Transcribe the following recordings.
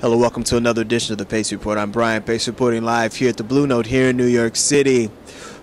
Hello, welcome to another edition of the Pace Report. I'm Brian, Pace reporting live here at the Blue Note here in New York City.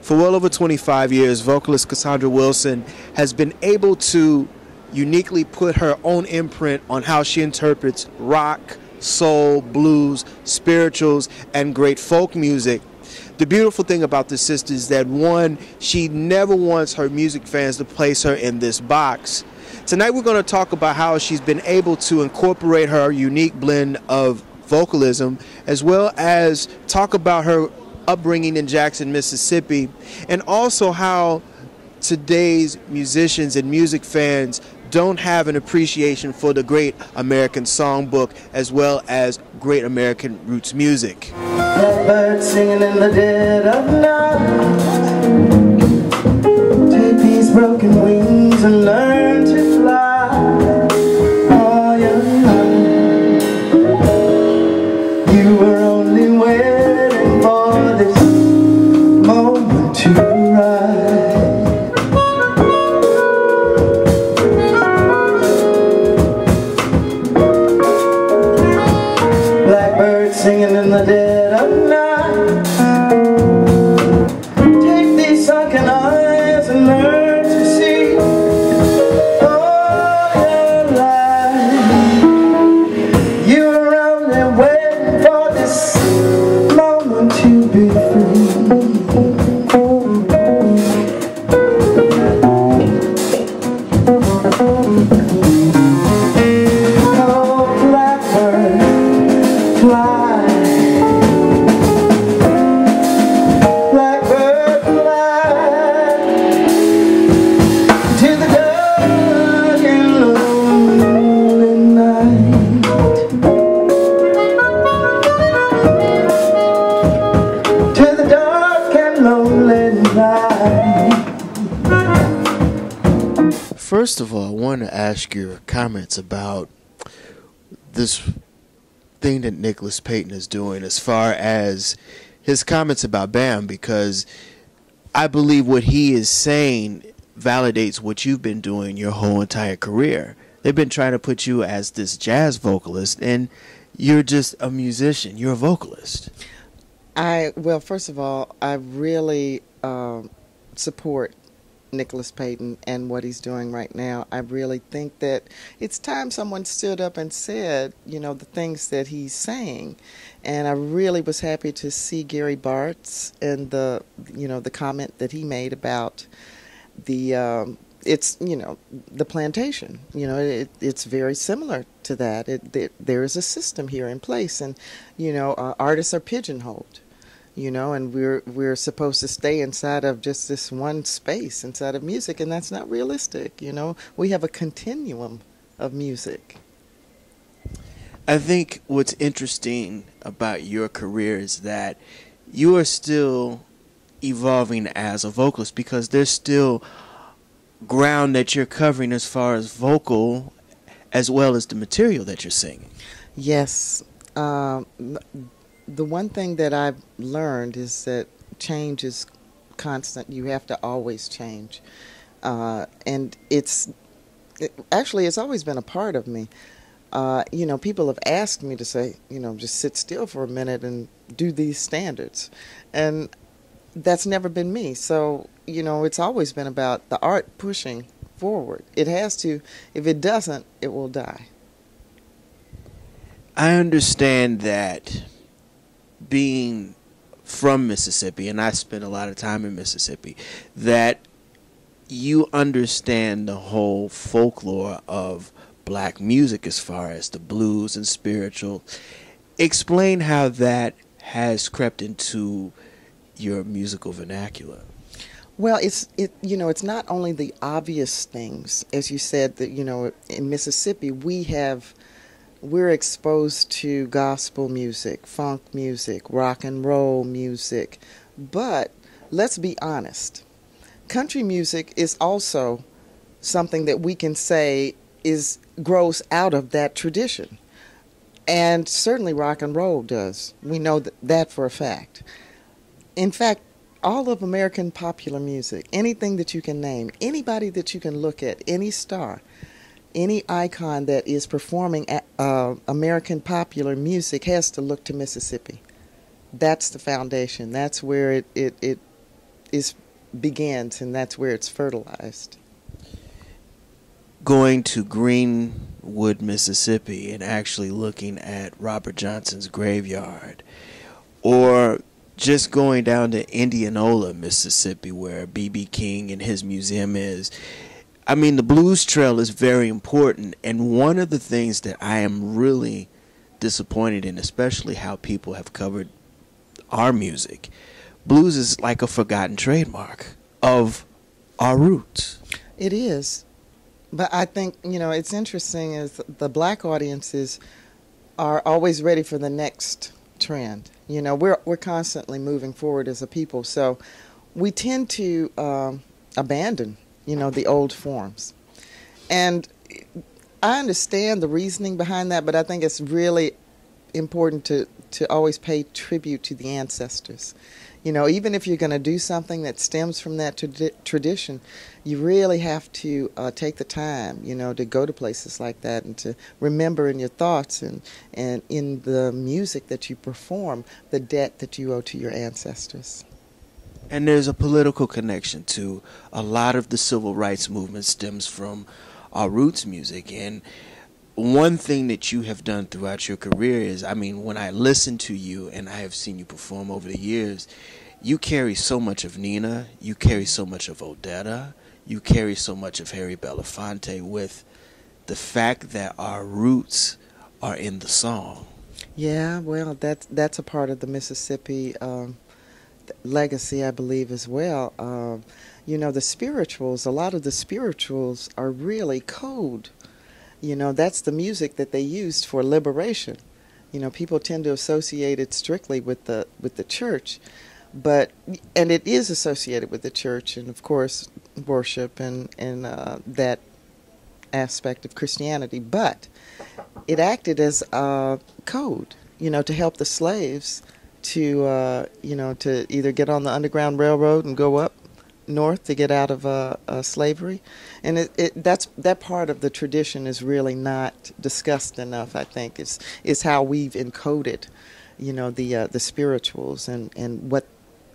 For well over 25 years, vocalist Cassandra Wilson has been able to uniquely put her own imprint on how she interprets rock, soul, blues, spirituals, and great folk music. The beautiful thing about this sister is that, one, she never wants her music fans to place her in this box. Tonight we're going to talk about how she's been able to incorporate her unique blend of vocalism, as well as talk about her upbringing in Jackson, Mississippi, and also how today's musicians and music fans don't have an appreciation for the great American songbook as well as great American roots music. Blackbird singing in the dead of night. Take these broken wings and learn to fly. Oh, you were only waiting for this moment to rise. Blackbird singing in the dead of night. Take these sunken eyes and learn to see all your life. You were only waiting for this moment to be free. Oh, blackbird, fly. Blackbird, fly to the dark and lonely night. To the dark and lonely night. First of all, I want to ask your comments about this thing that Nicholas Payton is doing as far as his comments about BAM, because I believe what he is saying validates what you've been doing your whole entire career. They've been trying to put you as this jazz vocalist, and you're just a musician. You're a vocalist. Well, first of all, I really support Nicholas Payton and what he's doing right now. I really think that it's time someone stood up and said, the things that he's saying. And I really was happy to see Gary Bartz and the comment that he made about the the plantation. It's very similar to that. There is a system here in place, and artists are pigeonholed. And we're supposed to stay inside of just this one space inside of music, and that's not realistic. We have a continuum of music. I think what's interesting about your career is that you are still evolving as a vocalist, because there's still ground that you're covering as far as vocal as well as the material that you're singing. Yes. The one thing that I've learned is that change is constant. You have to always change. And it's always been a part of me. People have asked me to say, just sit still for a minute and do these standards. And that's never been me. So, it's always been about the art pushing forward. It has to. If it doesn't, it will die. I understand that being from Mississippi, and I spent a lot of time in Mississippi, that you understand the whole folklore of black music as far as the blues and spiritual. Explain how that has crept into your musical vernacular. Well, it's not only the obvious things, as you said, that in Mississippi we're exposed to gospel music, funk music, rock and roll music, but let's be honest, country music is also something that we can say grows out of that tradition, and certainly rock and roll does. We know that for a fact. In fact, all of American popular music, anything that you can name, anybody that you can look at, any star, any icon that is performing American popular music has to look to Mississippi. That's the foundation. That's where it begins, and that's where it's fertilized. Going to Greenwood, Mississippi, and actually looking at Robert Johnson's graveyard, or just going down to Indianola, Mississippi, where B.B. King and his museum is. I mean, the Blues Trail is very important, and one of the things that I am really disappointed in, especially how people have covered our music, blues is like a forgotten trademark of our roots. It is. But I think, it's interesting is the black audiences are always ready for the next trend. We're constantly moving forward as a people, so we tend to abandon, the old forms. And I understand the reasoning behind that, but I think it's really important to always pay tribute to the ancestors. Even if you're going to do something that stems from that tradition, you really have to take the time, to go to places like that and to remember in your thoughts and in the music that you perform the debt that you owe to your ancestors. And there's a political connection to a lot of the civil rights movement stems from our roots music. And one thing that you have done throughout your career is, when I listen to you and I have seen you perform over the years, you carry so much of Nina, you carry so much of Odetta, you carry so much of Harry Belafonte, with the fact that our roots are in the song. Yeah, well, that's a part of the Mississippi legacy, I believe, as well. The spirituals, a lot of the spirituals are really code. That's the music that they used for liberation. People tend to associate it strictly with the church, and it is associated with the church and, of course, worship and that aspect of Christianity. But it acted as a code, to help the slaves to either get on the Underground Railroad and go up north to get out of slavery. And that part of the tradition is really not discussed enough, I think. It's how we've encoded, the spirituals and what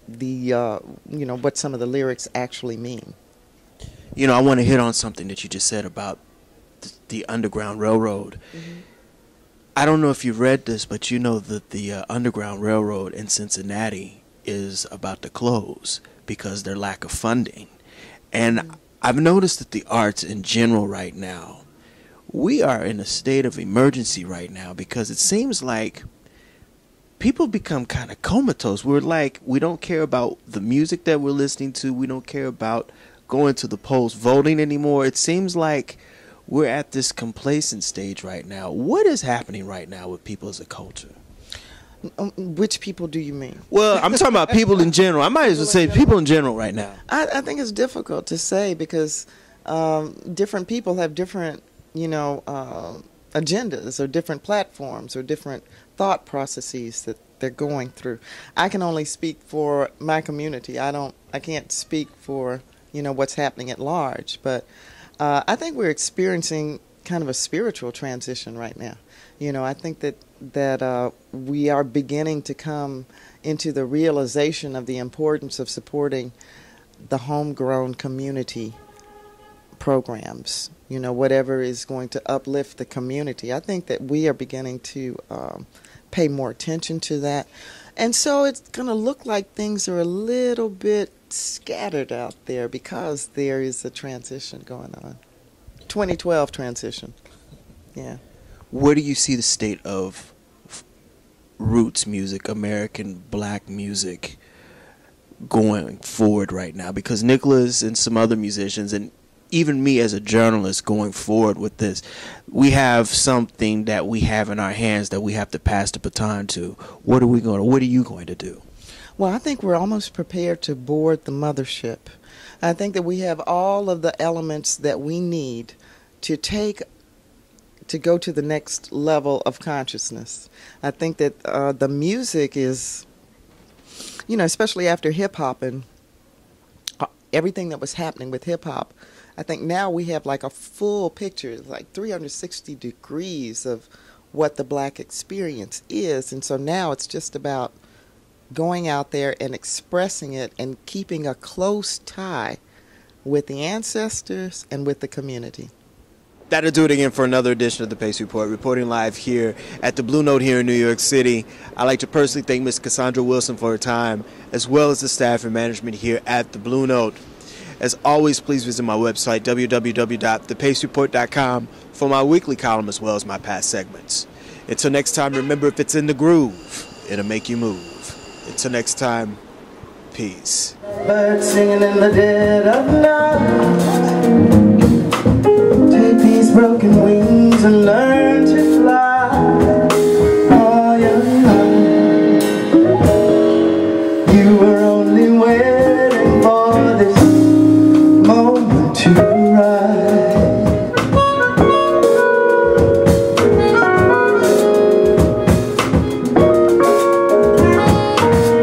what some of the lyrics actually mean. I want to hit on something that you just said about the Underground Railroad. Mm-hmm. I don't know if you've read this, but you know that the Underground Railroad in Cincinnati is about to close because their lack of funding. And I've noticed that the arts in general right now, we are in a state of emergency right now, because it seems like people become kind of comatose. We're like, we don't care about the music that we're listening to. We don't care about going to the polls, voting anymore. It seems like we're at this complacent stage right now. What is happening right now with people as a culture? Which people do you mean? Well, I'm talking about people in general. I might as well say people in general right now. I think it's difficult to say because different people have different, agendas or different platforms or different thought processes that they're going through. I can only speak for my community. I can't speak for, what's happening at large. But I think we're experiencing kind of a spiritual transition right now. I think that we are beginning to come into the realization of the importance of supporting the homegrown community programs, whatever is going to uplift the community. I think that we are beginning to pay more attention to that. And so it's going to look like things are a little bit scattered out there because there is a transition going on. 2012 transition. Yeah. Where do you see the state of roots music, American black music, going forward right now? Because Nicholas and some other musicians, and even me as a journalist going forward with this, we have something that we have in our hands that we have to pass the baton to. What are you going to do? Well, I think we're almost prepared to board the mothership. I think that we have all of the elements that we need to go to the next level of consciousness. I think that the music is, especially after hip-hop and everything that was happening with hip-hop, I think now we have like a full picture, like 360 degrees of what the Black experience is. And so now it's just about going out there and expressing it and keeping a close tie with the ancestors and with the community. That'll do it again for another edition of the Pace Report, reporting live here at the Blue Note here in New York City. I'd like to personally thank Ms. Cassandra Wilson for her time, as well as the staff and management here at the Blue Note. As always, please visit my website, www.thepacereport.com, for my weekly column as well as my past segments. Until next time, remember, if it's in the groove, it'll make you move. Until next time, peace. Birds singing in the dead of night. Take these broken wings and learn to fly. Oh, yeah. You were only waiting for this moment to rise.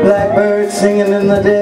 Blackbird singing in the dead.